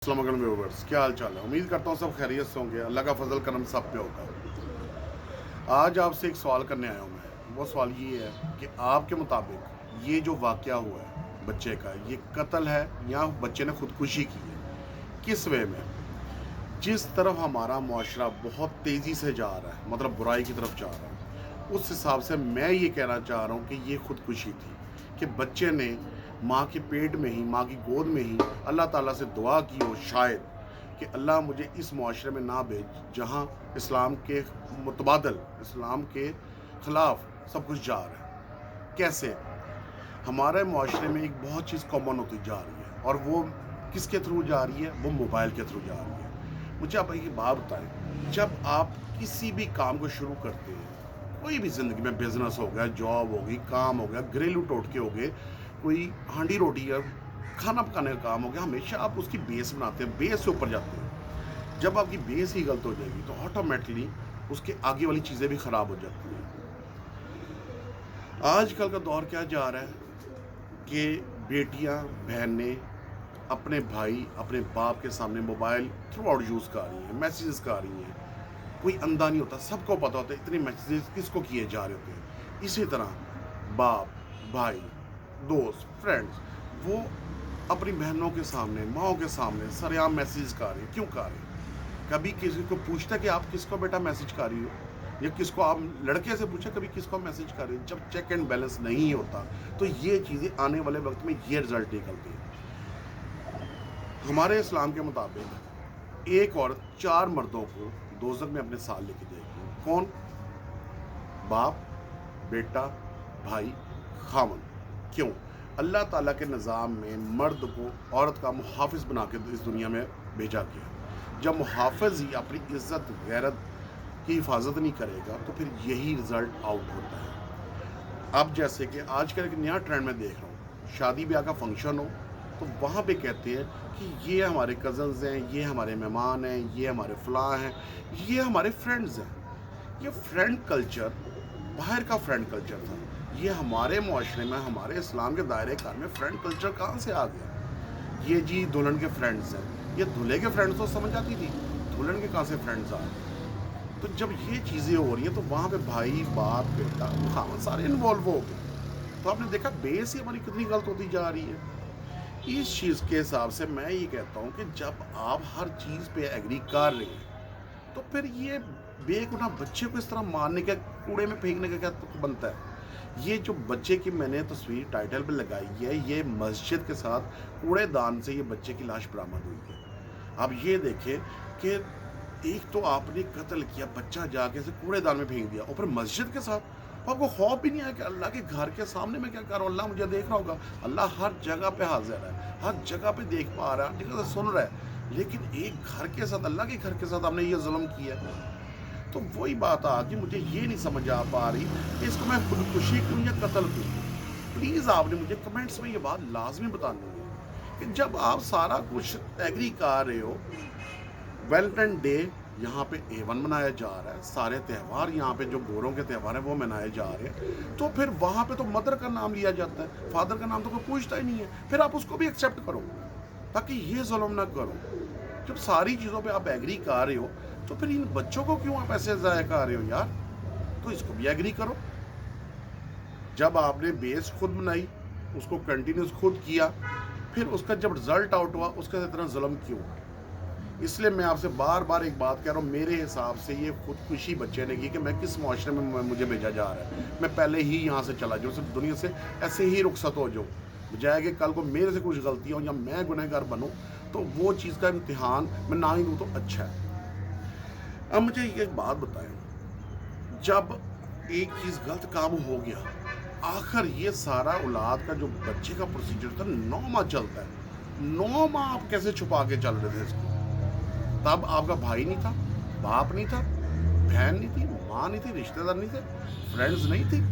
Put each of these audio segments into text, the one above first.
अस्सलाम वालेकुम व्यूअर्स, क्या हाल चाल है। उम्मीद करता हूँ सब खैरियत से होंगे। अल्लाह का फजल करम सब पे होगा। आज आपसे एक सवाल करने आया हूँ मैं। वो सवाल ये है कि आपके मुताबिक ये जो वाक़या हुआ है बच्चे का, ये कत्ल है या बच्चे ने खुदकुशी की है? किस वे में? जिस तरफ हमारा मुआशरा बहुत तेज़ी से जा रहा है, मतलब बुराई की तरफ जा रहा है, उस हिसाब से मैं ये कहना चाह रहा हूँ कि ये खुदकुशी थी कि बच्चे ने माँ के पेट में ही, माँ की गोद में ही अल्लाह ताला से दुआ की हो शायद कि अल्लाह मुझे इस मुआशरे में ना भेज जहाँ इस्लाम के मुतबादल, इस्लाम के ख़िलाफ़ सब कुछ जा रहा है। कैसे? हमारे मुआशरे में एक बहुत चीज़ कॉमन होती जा रही है और वो किसके थ्रू जा रही है? वो मोबाइल के थ्रू जा रही है। मुझे आप एक बात बताएं, जब आप किसी भी काम को शुरू करते हैं, कोई भी ज़िंदगी में बिजनेस हो गया, जॉब हो गई, काम हो गया, घरेलू टोटके हो गए, कोई हांडी रोटी या खाना पकाने का काम हो गया, हमेशा आप उसकी बेस बनाते हैं, बेस से ऊपर जाते हैं। जब आपकी बेस ही गलत हो जाएगी तो ऑटोमेटिकली उसके आगे वाली चीज़ें भी ख़राब हो जाती हैं। आजकल का दौर क्या जा रहा है कि बेटियां, बहनें अपने भाई, अपने बाप के सामने मोबाइल थ्रू आउट यूज़ कर रही हैं, मैसेजेस कर रही हैं। कोई अंधा नहीं होता, सबको पता होता है इतने मैसेजेस किसको किए जा रहे होते हैं। इसी तरह बाप, भाई, दोस्त, फ्रेंड्स, वो अपनी बहनों के सामने, माँओं के सामने सरेआम मैसेज कर रहे हैं। क्यों कर रहे हैं? कभी किसी को पूछता है कि आप किसको बेटा मैसेज कर रही हो, या किसको आप लड़के से पूछा कभी किसको मैसेज कर रही हो? जब चेक एंड बैलेंस नहीं होता तो ये चीज़ें आने वाले वक्त में ये रिजल्ट निकलती है। हमारे इस्लाम के मुताबिक एक औरत 4 मर्दों को दोज़ख में अपने साथ लेके जाएगी। कौन? बाप, बेटा, भाई, खामन। क्यों? अल्लाह ताला के निज़ाम में मर्द को औरत का मुहाफ़िज़ बना के इस दुनिया में भेजा गया। जब मुहाफ़िज़ ही अपनी इज़्ज़त, गैरत की हिफाजत नहीं करेगा तो फिर यही रिज़ल्ट आउट होता है। अब जैसे कि आजकल एक नया ट्रेंड मैं देख रहा हूँ, शादी ब्याह का फंक्शन हो तो वहाँ पे कहते हैं कि ये हमारे कज़न्स हैं, ये हमारे मेहमान हैं, ये हमारे फ़लाँ हैं, ये हमारे फ्रेंड्स हैं। ये फ्रेंड कल्चर बाहर का फ्रेंड कल्चर था। ये हमारे मुआशरे में, हमारे इस्लाम के दायरे कार में फ्रेंड कल्चर कहाँ से आ गया? ये जी दुल्हन के फ्रेंड्स हैं, ये दूल्हे के फ्रेंड्स तो समझ आती थी, दुल्हन के कहाँ से फ्रेंड्स आ गए? तो जब ये चीज़ें हो रही हैं तो वहाँ पे भाई, बाप, बेटा, खामन सारे इन्वॉल्व हो गए। तो आपने देखा बेस ही हमारी कितनी गलत होती जा रही है। इस चीज़ के हिसाब से मैं ये कहता हूँ कि जब आप हर चीज़ पे एग्री कर रहे हैं तो फिर ये बेगुनाह बच्चे को इस तरह मारने का, कूड़े में फेंकने का क्या तुक बनता है? ये जो बच्चे की मैंने तस्वीर टाइटल पे लगाई है, ये मस्जिद के साथ कूड़ेदान से ये बच्चे की लाश बरामद हुई है। अब ये देखें कि एक तो आपने कत्ल किया, बच्चा जाके से कूड़ेदान में फेंक दिया और फिर मस्जिद के साथ। तो आपको खौफ भी नहीं आया कि अल्लाह के घर के सामने मैं क्या कर रहा हूँ, अल्लाह मुझे देख रहा होगा? अल्लाह हर जगह पे हाजिर है, हर जगह पे देख पा रहा है, हर जगह से सुन रहा है। लेकिन एक घर के साथ, अल्लाह के घर के साथ आपने ये जुल्म किया। तो वही बात आ कि मुझे ये नहीं समझ आ पा रही कि इसको मैं खुदकुशी करूँ या कत्ल करूँ। प्लीज़ आपने मुझे कमेंट्स में ये बात लाजमी बतानी है कि जब आप सारा कुछ एग्री कर रहे हो, वैलेंटाइन डे यहाँ पे A1 मनाया जा रहा है, सारे त्यौहार यहाँ पे जो गोरों के त्यौहार हैं वो मनाए जा रहे हैं, तो फिर वहाँ पे तो मदर का नाम लिया जाता है, फादर का नाम तो कोई पूछता ही नहीं है। फिर आप उसको भी एक्सेप्ट करो ताकि ये जुल्म ना करो। जब सारी चीज़ों पे आप एग्री कर रहे हो तो फिर इन बच्चों को क्यों आप ऐसे ज़ाया कर रहे हो यार? तो इसको भी एग्री करो। जब आपने बेस खुद बनाई, उसको कंटिन्यूस खुद किया, फिर उसका जब रिजल्ट आउट हुआ उसके साथ इतना जुल्म क्यों? इसलिए मैं आपसे बार बार एक बात कह रहा हूँ, मेरे हिसाब से ये खुदकुशी बच्चे ने की कि मैं किस मुआशरे में मुझे भेजा जा रहा है, मैं पहले ही यहाँ से चला जाऊँ, सिर्फ दुनिया से ऐसे ही रुखसत हो जाऊँ, बजाय कि कल को मेरे से कुछ गलती हो या मैं गुनहगार बनूँ तो वो चीज़ का इम्तिहान मैं ना ही दूँ तो अच्छा है। अब मुझे एक बात बताएं, जब एक चीज़ गलत काम हो गया, आखिर ये सारा औलाद का जो बच्चे का प्रोसीजर था 9 माह चलता है, 9 माह आप कैसे छुपा के चल रहे थे इसको? तब आपका भाई नहीं था, बाप नहीं था, बहन नहीं थी, माँ नहीं थी, रिश्तेदार नहीं थे, फ्रेंड्स नहीं थी,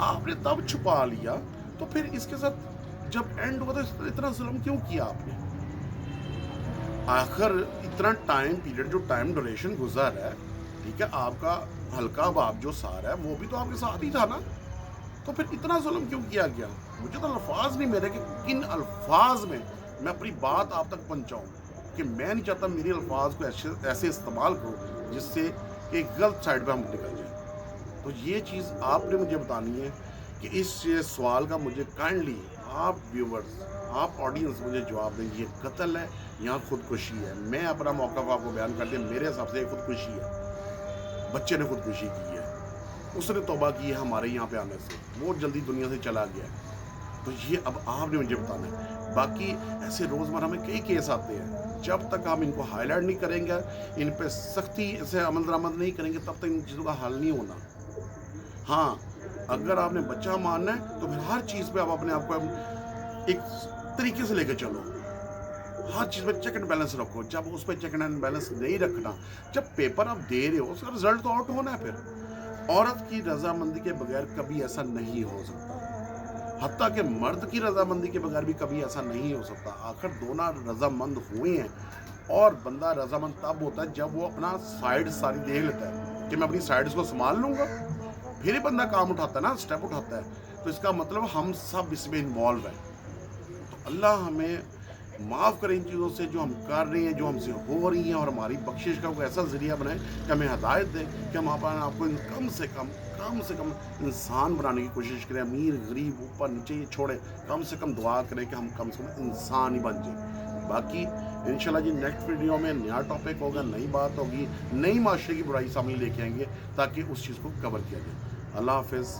आपने तब छुपा लिया। तो फिर इसके साथ जब एंड हुआ तो इतना जुल्म क्यों किया आपने? आखिर इतना टाइम पीरियड, जो टाइम ड्यूरेशन गुजर है, ठीक है, आपका हल्का बाप जो सारा है वो भी तो आपके साथ ही था ना, तो फिर इतना जुल्म क्यों किया गया? मुझे तो अल्फाज नहीं मेरे कि किन अल्फाज में मैं अपनी बात आप तक पहुंचाऊं। کہ میں نہیں چاہتا میرے الفاظ کو ایسے استعمال کرو جس سے کہ غلط سائڈ پہ ہم نکل جائیں. تو یہ چیز آپ نے مجھے بتانی ہے کہ اس سوال کا مجھے کائنڈلی آپ ویورز، آپ آڈینس مجھے جواب دیں. یہ قتل ہے یا خودکشی ہے؟ میں اپنا موقف آپ کو بیان کر دیں. میرے حساب سے یہ خودکشی ہے. بچے نے خودکشی کی ہے، اس نے توبہ کی ہے ہمارے یہاں پہ آنے سے، بہت جلدی دنیا سے چلا گیا ہے. تو یہ اب آپ نے مجھے بتانا ہے. باقی ایسے روزمرہ میں کئی کیس آتے ہیں، جب تک ہم ان کو ہائی لائٹ نہیں کریں گے، ان پہ سختی سے عمل درآمد نہیں کریں گے، تب تک ان چیزوں کا حل نہیں ہونا. ہاں، اگر آپ نے بچہ ماننا ہے تو پھر ہر چیز پہ آپ اپنے آپ کو ایک طریقے سے لے کے چلو. ہر چیز پہ چیک اینڈ بیلنس رکھو. جب اس پہ چیک اینڈ بیلنس نہیں رکھنا، جب پیپر آپ دے رہے ہو اس کا رزلٹ تو آؤٹ ہونا ہے. پھر عورت کی رضامندی کے بغیر کبھی ایسا نہیں ہو سکتا، حتیٰ کہ مرد کی رضامندی کے بغیر بھی کبھی ایسا نہیں ہو سکتا. آخر دونوں رضامند ہوئے ہیں، اور بندہ رضامند تب ہوتا ہے جب وہ اپنا سائڈ ساری دیکھ لیتا ہے کہ میں اپنی سائڈز کو سنبھال لوں گا، پھر ہی بندہ کام اٹھاتا ہے نا، اسٹیپ اٹھاتا ہے. تو اس کا مطلب ہم سب اس میں انوالو ہیں. تو اللہ ہمیں معاف کریں ان چیزوں سے جو ہم کر رہے ہیں، جو ہم سے ہو رہی ہیں، اور ہماری بخشش کا کوئی ایسا ذریعہ بنائے کہ ہمیں ہدایت دے کہ ہم اپنے آپ کو کم سے کم انسان بنانے کی کوشش کریں. امیر غریب اوپر نیچے یہ چھوڑیں، کم سے کم دعا کریں کہ ہم کم سے کم انسان ہی بن جائیں. باقی انشاءاللہ جی نیکسٹ ویڈیو میں نیا ٹاپک ہوگا، نئی بات ہوگی، نئی معاشرے کی برائی سامنے لے کے آئیں گے تاکہ اس چیز کو کور کیا جائے. اللہ حافظ.